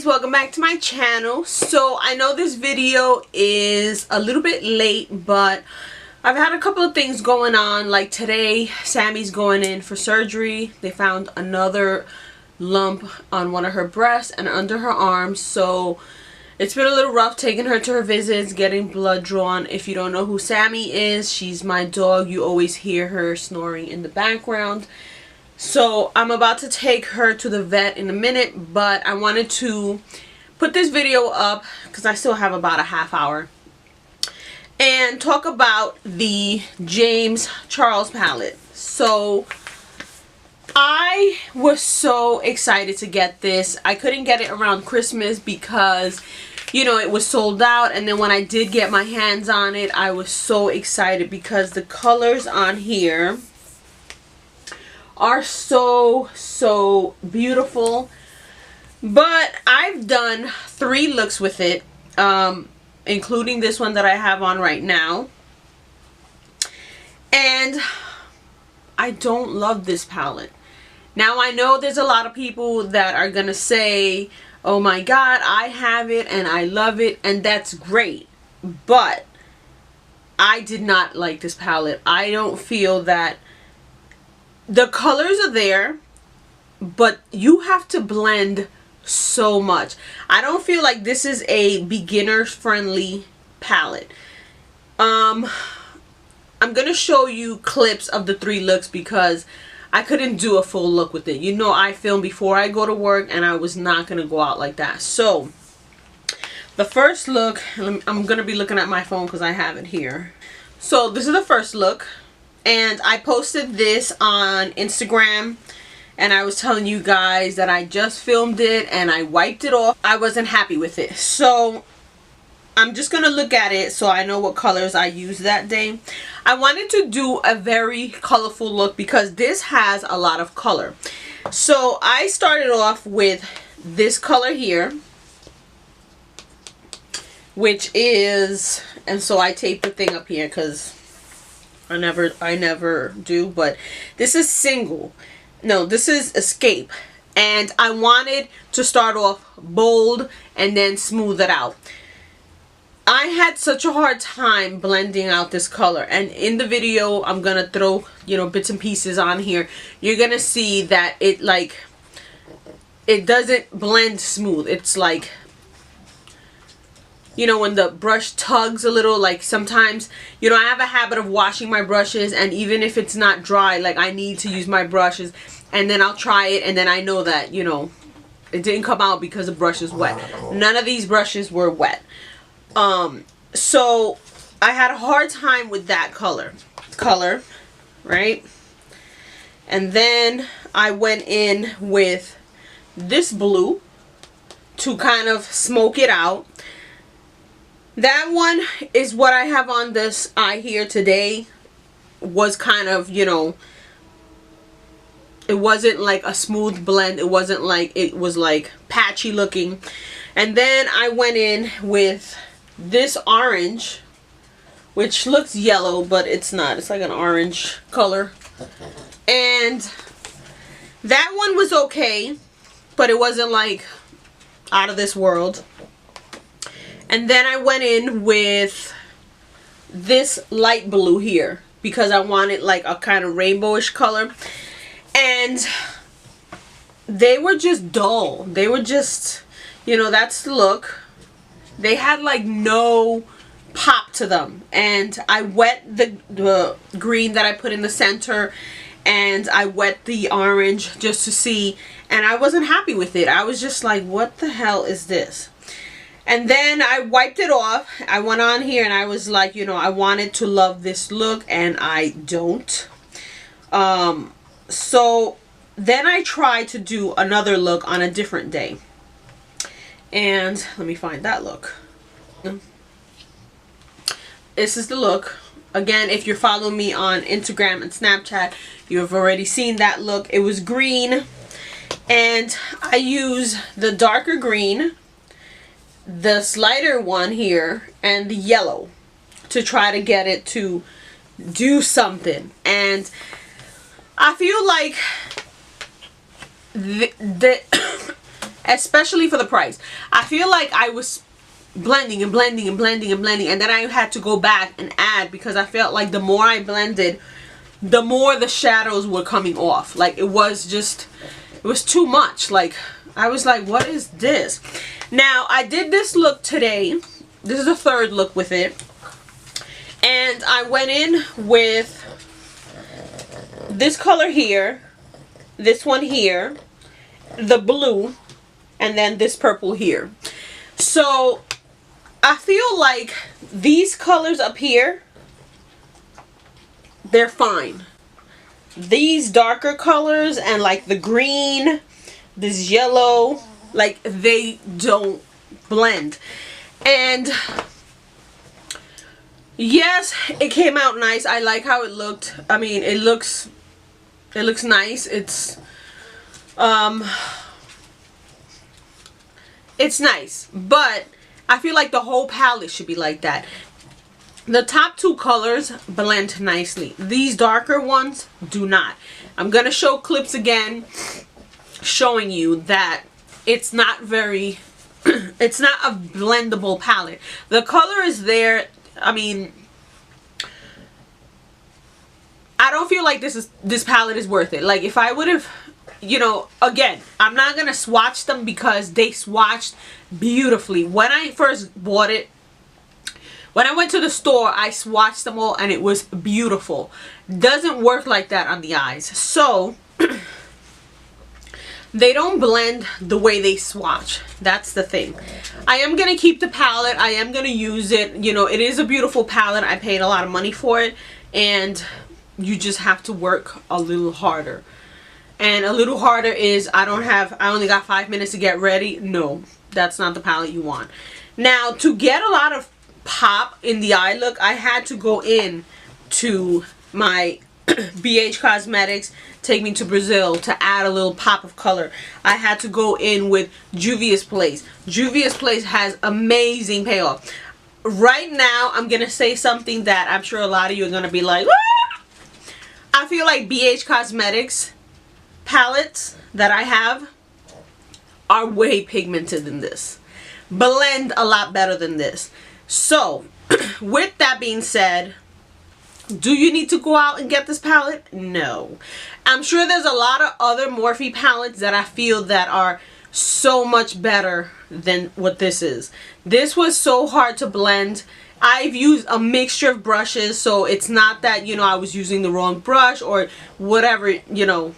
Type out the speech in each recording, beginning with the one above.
welcome back to my channel. So I know this video is a little bit late, but I've had a couple of things going on. Like today, Sammy's going in for surgery. They found another lump on one of her breasts and under her arms, so it's been a little rough taking her to her visits, getting blood drawn. If you don't know who Sammy is, she's my dog. You always hear her snoring in the background. So I'm about to take her to the vet in a minute, but I wanted to put this video up because I still have about a half hour and talk about the James Charles palette. So I was so excited to get this. I couldn't get it around Christmas because, you know, it was sold out, and then when I did get my hands on it, I was so excited because the colors on here are so beautiful. But I've done 3 looks with it, including this one that I have on right now, and I don't love this palette. Now I know there's a lot of people that are gonna say, oh my god, I have it and I love it, and that's great, but I did not like this palette. I don't feel that the colors are there, but you have to blend so much. I don't feel like this is a beginner friendly palette. I'm gonna show you clips of the 3 looks because I couldn't do a full look with it. You know, I film before I go to work and I was not gonna go out like that. So the first look, I'm gonna be looking at my phone because I have it here. So this is the first look, and I posted this on Instagram, and I was telling you guys that I just filmed it and I wiped it off. I wasn't happy with it, so I'm just gonna look at it so I know what colors I used that day. I wanted to do a very colorful look because this has a lot of color. So I started off with this color here, which is, and so I taped the thing up here because I never do, but this is Single. No, this is Escape, and I wanted to start off bold and then smooth it out. I had such a hard time blending out this color, and in the video I'm gonna throw, you know, bits and pieces on here. You're gonna see that it doesn't blend smooth. It's like, you know, when the brush tugs a little, like sometimes, you know, I have a habit of washing my brushes, and even if it's not dry, like I need to use my brushes, and then I'll try it, and then I know that, you know, it didn't come out because the brush is wet. None of these brushes were wet. So I had a hard time with that color, right? And then I went in with this blue to kind of smoke it out. That one is what I have on this eye here today. Was kind of, you know, it wasn't like a smooth blend. It wasn't like, it was like patchy looking. And then I went in with this orange, which looks yellow, but it's not. It's like an orange color. And that one was okay, but it wasn't like out of this world. And then I went in with this light blue here because I wanted like a kind of rainbowish color. And they were just dull. They were just, you know, that's the look. They had like no pop to them. And I wet the green that I put in the center, and I wet the orange just to see, and I wasn't happy with it. I was just like, what the hell is this? And then I wiped it off. I went on here and I was like, you know, I wanted to love this look and I don't. So then I tried to do another look on a different day. And let me find that look. This is the look. Again, if you're following me on Instagram and Snapchat, you have already seen that look. It was green. And I use the darker green, this lighter one here, and the yellow to try to get it to do something. And I feel like especially for the price. I feel like I was blending and blending and blending and blending, and then I had to go back and add, because I felt like the more I blended, the more the shadows were coming off. Like it was too much. Like I was like, what is this? Now I did this look today. This is the third look with it, and I went in with this color here, this one here, the blue, and then this purple here. So I feel like these colors up here, they're fine. These darker colors and like the green, this yellow, like they don't blend. And yes, it came out nice. I like how it looked. I mean, it looks nice. It's nice, but I feel like the whole palette should be like that. The top two colors blend nicely. These darker ones do not. I'm gonna show clips again showing you that it's not very it's not a blendable palette. The color is there. I mean, I don't feel like this palette is worth it. Like if I would have, you know, again, I'm not gonna swatch them because they swatched beautifully. When I first bought it, when I went to the store, I swatched them all and it was beautiful. Doesn't work like that on the eyes. So they don't blend the way they swatch. That's the thing. I am going to keep the palette. I am going to use it. You know, it is a beautiful palette. I paid a lot of money for it. And you just have to work a little harder. And a little harder is I only got 5 minutes to get ready. No, that's not the palette you want. Now, to get a lot of pop in the eye look, I had to go in to my BH Cosmetics Take Me to Brazil to add a little pop of color. I had to go in with Juvia's Place. Juvia's Place has amazing payoff. Right now, I'm going to say something that I'm sure a lot of you are going to be like, ah! I feel like BH Cosmetics palettes that I have are way pigmented than this. Blend a lot better than this. So, with that being said, do you need to go out and get this palette? No. I'm sure there's a lot of other Morphe palettes that I feel that are so much better than what this is. This was so hard to blend. I've used a mixture of brushes, so it's not that, you know, I was using the wrong brush or whatever, you know.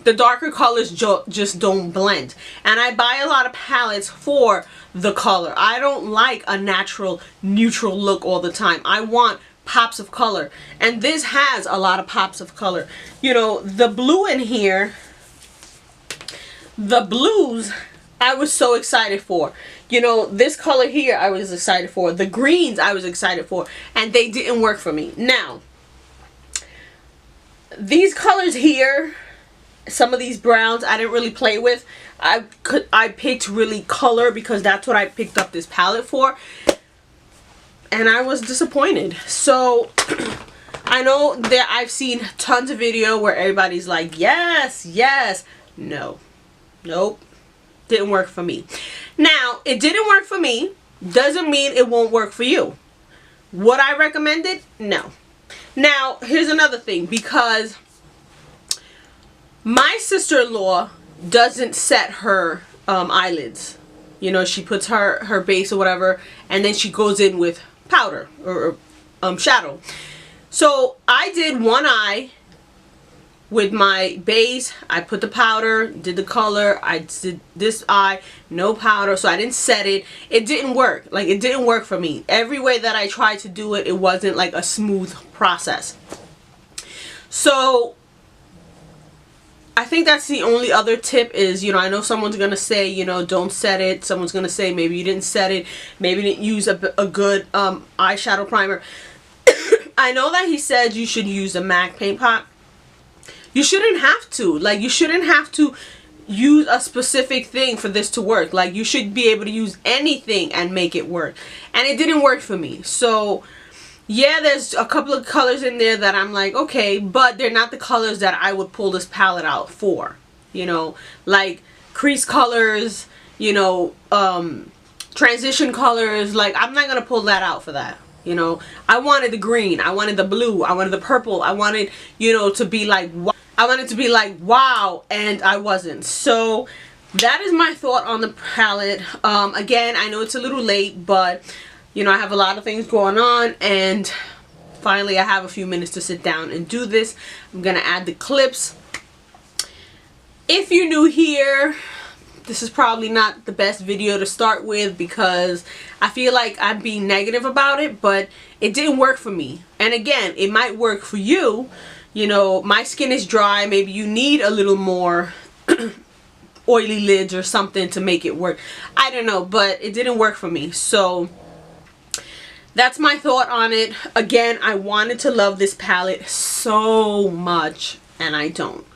The darker colors just don't blend. And I buy a lot of palettes for the color. I don't like a natural neutral look all the time. I want pops of color, and this has a lot of pops of color. You know, the blue in here, the blues I was so excited for. You know, this color here I was excited for. The greens I was excited for, and they didn't work for me. Now, these colors here, some of these browns I didn't really play with. I picked really color because that's what I picked up this palette for. And I was disappointed. So I know that I've seen tons of video where everybody's like, yes, yes. No. Nope. Didn't work for me. Now, it didn't work for me. Doesn't mean it won't work for you. Would I recommend it? No. Now, here's another thing. Because my sister-in-law doesn't set her eyelids. You know, she puts her base or whatever, and then she goes in with powder or shadow. So I did one eye with my base. I put the powder, did the color. I did this eye, no powder, so I didn't set it. It didn't work. Like, it didn't work for me. Every way that I tried to do it, it wasn't like a smooth process. So I think that's the only other tip is, you know, I know someone's going to say, you know, don't set it. Someone's going to say maybe you didn't set it. Maybe you didn't use a good eyeshadow primer. I know that he said you should use a MAC paint pot. You shouldn't have to. Like, you shouldn't have to use a specific thing for this to work. Like, you should be able to use anything and make it work. And it didn't work for me. So yeah, there's a couple of colors in there that I'm like, okay, but they're not the colors that I would pull this palette out for. You know, like crease colors, you know, transition colors. Like, I'm not gonna pull that out for that. You know, I wanted the green, I wanted the blue, I wanted the purple, I wanted, you know, to be like, I wanted to be like, wow, and I wasn't. So that is my thought on the palette. Again, I know it's a little late, but you know, I have a lot of things going on, and finally I have a few minutes to sit down and do this. I'm gonna add the clips. If you're new here, this is probably not the best video to start with, because I feel like I'm being negative about it, but it didn't work for me. And again, it might work for you. You know, my skin is dry. Maybe you need a little more oily lids or something to make it work. I don't know, but it didn't work for me. So that's my thought on it. Again, I wanted to love this palette so much, and I don't.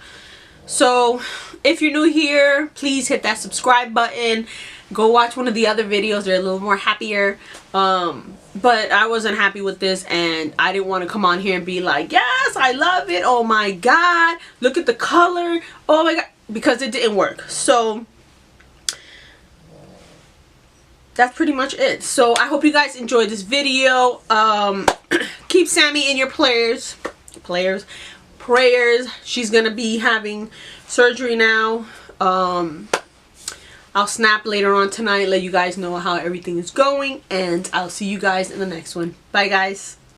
So if you're new here, please hit that subscribe button. Go watch one of the other videos. They're a little more happier. But I wasn't happy with this, and I didn't want to come on here and be like, yes, I love it. Oh my God, look at the color. Oh my God, because it didn't work. So that's pretty much it. So I hope you guys enjoyed this video. Keep Sammy in your prayers. She's gonna be having surgery now. I'll snap later on tonight, let you guys know how everything is going, and I'll see you guys in the next one. Bye guys.